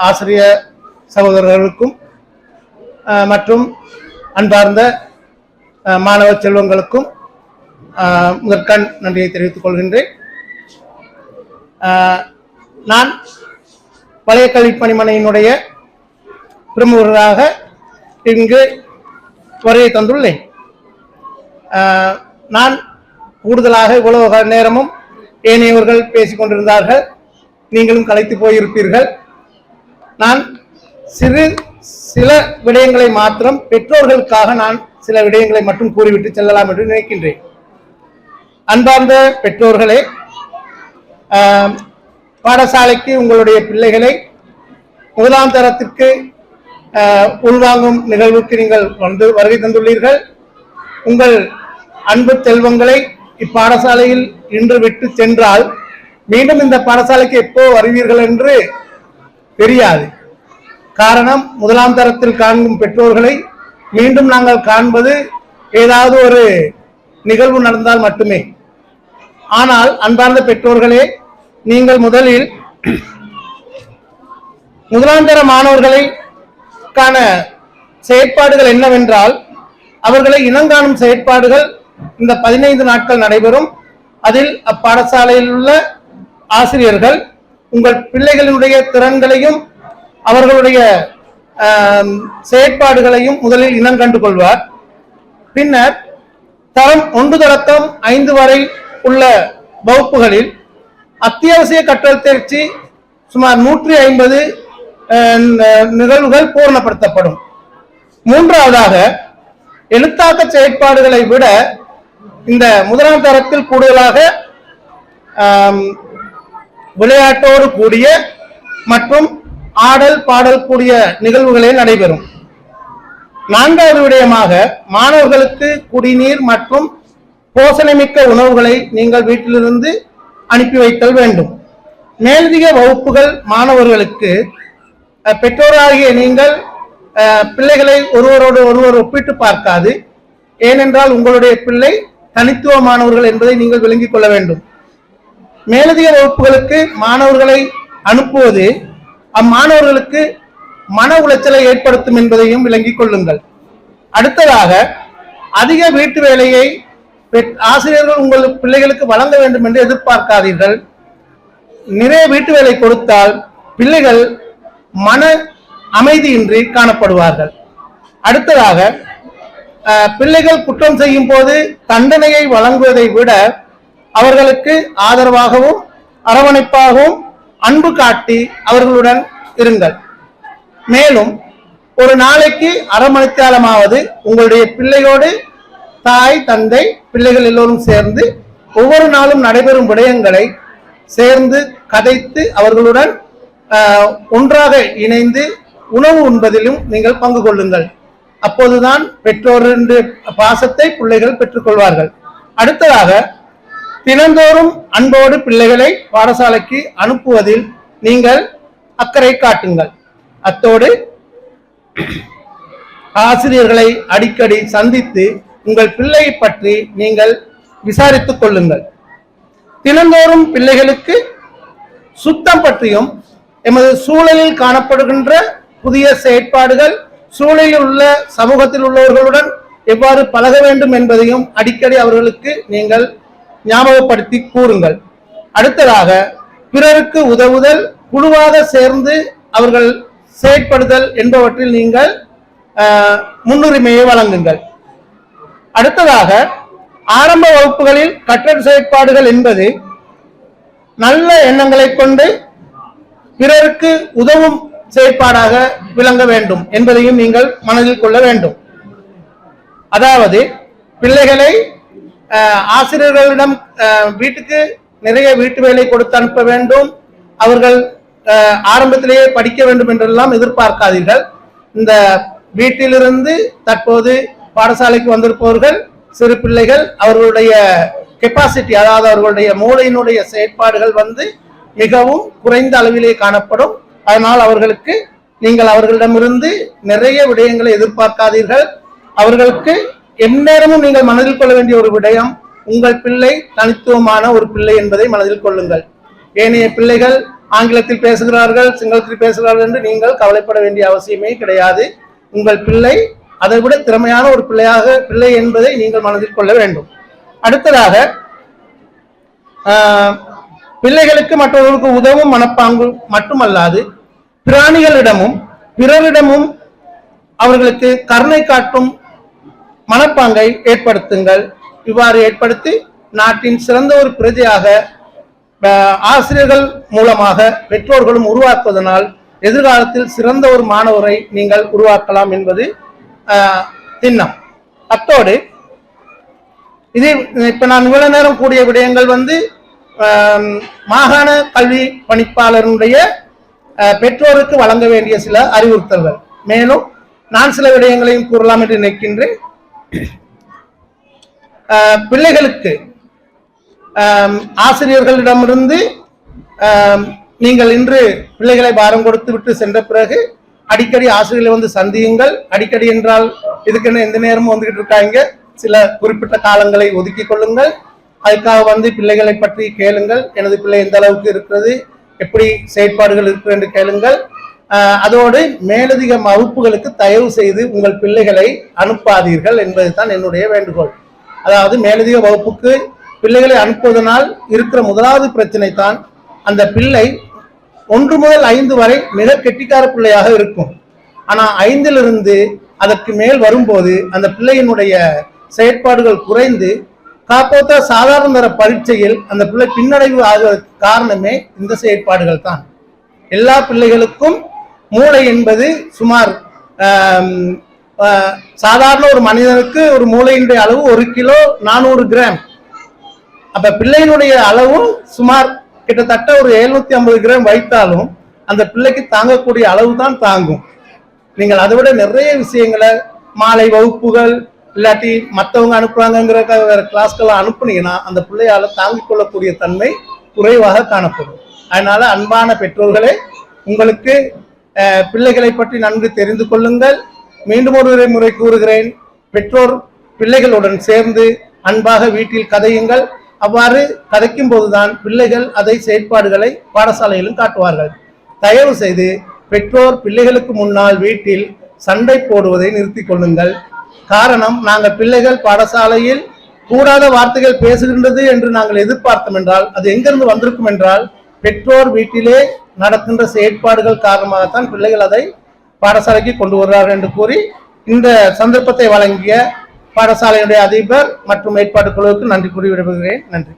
ஆசிரிய சகோதரர்களுக்கும் மற்றும் அன்பார்ந்த மாணவ செல்வங்களுக்கும் முதற்கண் நன்றியை தெரிவித்துக் கொள்கின்றேன். நான் பழைய கல்வி பணிமனையினுடைய பிரமுகராக இங்கு வருகை தந்துள்ளேன். நான் கூடுதலாக இவ்வளவு நேரமும் ஏனையவர்கள் பேசிக் கொண்டிருந்தார்கள், நீங்களும் கலைத்து போயிருப்பீர்கள். நான் சில விடயங்களை மாத்திரம் பெற்றோர்களுக்காக நான் சில விடயங்களை மட்டும் கூறிவிட்டு செல்லலாம் என்று நினைக்கின்றேன். அன்பார்ந்த பெற்றோர்களே, பாடசாலைக்கு உங்களுடைய பிள்ளைகளை முதலாம் தரத்திற்கு உள்வாங்கும் நிகழ்வுக்கு நீங்கள் வருகை தந்துள்ளீர்கள். உங்கள் அன்பு செல்வங்களை இப்பாடசாலையில் இன்று விட்டு சென்றால் மீண்டும் இந்த பாடசாலைக்கு எப்போ வருவீர்கள் என்று தெரியாது. காரணம், முதலாம் தரத்தில் காண்கும் பெற்றோர்களை மீண்டும் நாங்கள் காண்பது ஏதாவது ஒரு நிகழ்வு நடந்தால் மட்டுமே. ஆனால் அன்பார்ந்த பெற்றோர்களே, நீங்கள் முதலில் முதலாம் தர மாணவர்களுக்கான செயற்பாடுகள் என்னவென்றால், அவர்களை இனங்காணும் செயற்பாடுகள் இந்த 15 நாட்கள் நடைபெறும். அதில் அப்பாடசாலையில் உள்ள ஆசிரியர்கள் உங்கள் பிள்ளைகளுடைய திறன்களையும் அவர்களுடைய செயற்பாடுகளையும் முதலில் இனங்கண்டு கொள்வார். பின்னர் தரம் 1 தொடக்கம் 5 வரை உள்ள வகுப்புகளில் அத்தியாவசிய கற்றல் தேர்ச்சி சுமார் 150 நிகழ்வுகள் பூர்ணப்படுத்தப்படும். மூன்றாவதாக, எழுத்தாக்க செயற்பாடுகளை விட இந்த முதலாம் தரத்தில் கூடுதலாக விளையாட்டோடு கூடிய மற்றும் ஆடல் பாடல் கூடிய நிகழ்வுகளே நடைபெறும். நான்காவது விடயமாக, மாணவர்களுக்கு குடிநீர் மற்றும் போஷணமிக்க உணவுகளை நீங்கள் வீட்டிலிருந்து அனுப்பி வைத்தல் வேண்டும். மேலதிக வகுப்புகள் மாணவர்களுக்கு பெற்றோராகிய நீங்கள் பிள்ளைகளை ஒருவரோடு ஒருவர் ஒப்பிட்டு பார்க்காது. ஏனென்றால் உங்களுடைய பிள்ளை தனித்துவமானவர்கள் என்பதை நீங்கள் விளங்கிக் கொள்ள வேண்டும். மேலதிக வகுப்புகளுக்கு மாணவர்களை அனுப்புவது அம்மாணவர்களுக்கு மன உளைச்சலை ஏற்படுத்தும் என்பதையும் விளங்கிக் கொள்ளுங்கள். அடுத்ததாக, அதிக வீட்டு வேலையை ஆசிரியர்கள் உங்கள் பிள்ளைகளுக்கு வழங்க வேண்டும் என்று எதிர்பார்க்காதீர்கள். நிறைய வீட்டு வேலை கொடுத்தால் பிள்ளைகள் மன அமைதியின்றி காணப்படுவார்கள். அடுத்ததாக, பிள்ளைகள் குற்றம் செய்யும் போது தண்டனையை வழங்குவதை விட அவர்களுக்கு ஆதரவாகவும் அரவணைப்பாகவும் அன்பு காட்டி அவர்களுடன் இருங்கள். மேலும் ஒரு நாளைக்கு அரை மணித்தாலமாவது உங்களுடைய பிள்ளையோடு தாய் தந்தை பிள்ளைகள் எல்லோரும் சேர்ந்து ஒவ்வொரு நாளும் நடைபெறும் விடயங்களை சேர்ந்து கதைத்து அவர்களுடன் ஒன்றாக இணைந்து உணவு உண்பதிலும் நீங்கள் பங்கு கொள்ளுங்கள். அப்போதுதான் பெற்றோரின் பாசத்தை பிள்ளைகள் பெற்றுக்கொள்வார்கள். அடுத்ததாக, தினந்தோறும் அன்போடு பிள்ளைகளை பாடசாலைக்கு அனுப்புவதில் நீங்கள் அக்கறை காட்டுங்கள். அத்தோடு ஆசிரியர்களை அடிக்கடி சந்தித்து உங்கள் பிள்ளையை பற்றி நீங்கள் விசாரித்துக் கொள்ளுங்கள். தினந்தோறும் பிள்ளைகளுக்கு சுத்தம் பற்றியும் எமது சூழலில் காணப்படுகின்ற புதிய செயற்பாடுகள், சூழலில் உள்ள சமூகத்தில் உள்ளவர்களுடன் எவ்வாறு பழக வேண்டும் என்பதையும் அடிக்கடி அவர்களுக்கு நீங்கள் ஞாபகப்படுத்தி கூறுங்கள். அடுத்ததாக, பிறருக்கு உதவுதல், குழுவாக சேர்ந்து அவர்கள் செயற்படுதல் என்பவற்றில் நீங்கள் முன்னுரிமையை வழங்குங்கள். அடுத்ததாக, ஆரம்ப வகுப்புகளில் கற்றல் செயற்பாடுகள் என்பது நல்ல எண்ணங்களை கொண்டு பிறருக்கு உதவும் செயற்பாடாக விளங்க வேண்டும் என்பதையும் நீங்கள் மனதில் கொள்ள வேண்டும். அதாவது, பிள்ளைகளை ஆசிரியர்களிடம் வீட்டுக்கு நிறைய வீட்டு வேலை கொடுத்து அனுப்ப வேண்டும், அவர்கள் ஆரம்பத்திலேயே படிக்க வேண்டும் என்றெல்லாம் எதிர்பார்க்காதீர்கள். இந்த வீட்டிலிருந்து தற்போது பாடசாலைக்கு வந்திருப்பவர்கள் சிறு பிள்ளைகள், அவர்களுடைய கெப்பாசிட்டி, அதாவது அவர்களுடைய மூளையினுடைய செயற்பாடுகள் மிகவும் குறைந்த அளவிலே காணப்படும். அதனால் அவர்களுக்கு நீங்கள் அவர்களிடமிருந்து நிறைய விடயங்களை எதிர்பார்க்காதீர்கள். அவர்களுக்கு எந்நேரமும் நீங்கள் மனதில் கொள்ள வேண்டிய ஒரு விடயம், உங்கள் பிள்ளை தனித்துவமான ஒரு பிள்ளை என்பதை மனதில் கொள்ளுங்கள். ஏனைய பிள்ளைகள் ஆங்கிலத்தில் பேசுகிறார்கள், சிங்களத்தில் பேசுகிறார்கள் என்று நீங்கள் கவலைப்பட வேண்டிய அவசியமே கிடையாது. உங்கள் பிள்ளை அதை விட திறமையான ஒரு பிள்ளை என்பதை நீங்கள் மனதில் கொள்ள வேண்டும். அடுத்ததாக, பிள்ளைகளுக்கு மற்றவர்களுக்கு உதவும் மனப்பாங்கு மட்டுமல்லாது பிராணிகளிடமும் பிறரிடமும் அவர்களுக்கு கருணை காட்டும் மனப்பாங்கை ஏற்படுத்துங்கள். இவ்வாறு ஏற்படுத்தி நாட்டின் சிறந்த ஒரு பிரஜையாக ஆசிரியர்கள் மூலமாக பெற்றோர்களும் உருவாக்குவதனால் எதிர்காலத்தில் சிறந்த ஒரு மாணவரை நீங்கள் உருவாக்கலாம் என்பது திண்ணம். அத்தோடு இது இப்ப நான் இவ்வளவு நேரம் கூடிய விடயங்கள் மாகாண கல்வி பணிப்பாளருடைய பெற்றோருக்கு வழங்க வேண்டிய சில அறிவுறுத்தல்கள். மேலும் நான் சில விடயங்களையும் கூறலாம் என்று நினைக்கின்றேன். பிள்ளைகளுக்கு ஆசிரியர்களிடமிருந்து நீங்கள் இன்று பிள்ளைகளை பாரம் கொடுத்து விட்டு சென்ற பிறகு அடிக்கடி ஆசிரியர்களை சந்தியுங்கள். அடிக்கடி என்றால் இதுக்குன்னு எந்த நேரமும் வந்துகிட்டு இருக்காங்க, சில குறிப்பிட்ட காலங்களை ஒதுக்கி கொள்ளுங்கள். அதுக்காக பிள்ளைகளை பற்றி கேளுங்கள். எனது பிள்ளை எந்த அளவுக்கு இருக்கிறது, எப்படி செயற்பாடுகள் இருக்கு என்று கேளுங்கள். அதோடு மேலதிக வகுப்புகளுக்கு தயவு செய்து உங்கள் பிள்ளைகளை அனுப்பாதீர்கள் என்பதுதான் என்னுடைய வேண்டுகோள். அதாவது மேலதிக வகுப்புக்கு பிள்ளைகளை அனுப்புவதனால் இருக்கிற முதலாவது பிரச்சனை தான், அந்த பிள்ளை 1 முதல் 5 வரை மிக கெட்டிக்கார பிள்ளையாக இருக்கும். ஆனா 5லிருந்து அதற்கு மேல் வரும்போது அந்த பிள்ளையினுடைய செயற்பாடுகள் குறைந்து காப்போத்த சாதாரண தர பரீட்சையில் அந்த பிள்ளை பின்னடைவு ஆகுவதற்கு காரணமே இந்த செயற்பாடுகள் தான். எல்லா பிள்ளைகளுக்கும் மூளை என்பது சுமார் சாதாரண ஒரு மனிதனுக்கு ஒரு மூளையினுடைய அளவு 1 கிலோ 400 கிராம். அப்ப பிள்ளையினுடைய அளவும் சுமார் கிட்டத்தட்ட ஒரு 750 கிராம் வைத்தாலும் அந்த பிள்ளைக்கு தாங்கக்கூடிய அளவு தான் தாங்கும். நீங்கள் அதை விட நிறைய விஷயங்களை மாலை வகுப்புகள் இல்லாட்டி மற்றவங்க அனுப்புறாங்கிற கிளாஸ்கெல்லாம் அனுப்புனீங்கன்னா அந்த பிள்ளையால தாங்கிக் கொள்ளக்கூடிய தன்மை குறைவாக காணப்படும். அதனால அன்பான பெற்றோர்களே, உங்களுக்கு பிள்ளைகளை பற்றி நன்கு தெரிந்து கொள்ளுங்கள். மீண்டும் ஒரு முறை கூறுகிறேன், பெற்றோர் பிள்ளைகளுடன் சேர்ந்து அன்பாக வீட்டில் கதையுங்கள். அவ்வாறு கதைக்கும் போதுதான் பிள்ளைகள் அதை செயற்பாடுகளை பாடசாலையிலும் காட்டுவார்கள். தயவு செய்து பெற்றோர் பிள்ளைகளுக்கு முன்னால் வீட்டில் சண்டை போடுவதை நிறுத்திக் கொள்ளுங்கள். காரணம், நாங்கள் பிள்ளைகள் பாடசாலையில் கூடாத வார்த்தைகள் பேசுகின்றது என்று நாங்கள் எதிர்பார்த்தோம் என்றால் அது எங்கிருந்து வந்திருக்கும் என்றால் பெற்றோர் வீட்டிலே நடக்கின்ற செயற்பாடுகள் காரணமாகத்தான் பிள்ளைகள் அதை பாடசாலைக்கு கொண்டு வருகிறார்கள் என்று கூறி இந்த சந்தர்ப்பத்தை வழங்கிய பாடசாலையுடைய அதிபர் மற்றும் ஏற்பாட்டு குழுவுக்கு நன்றி கூறி விடுகிறேன். நன்றி.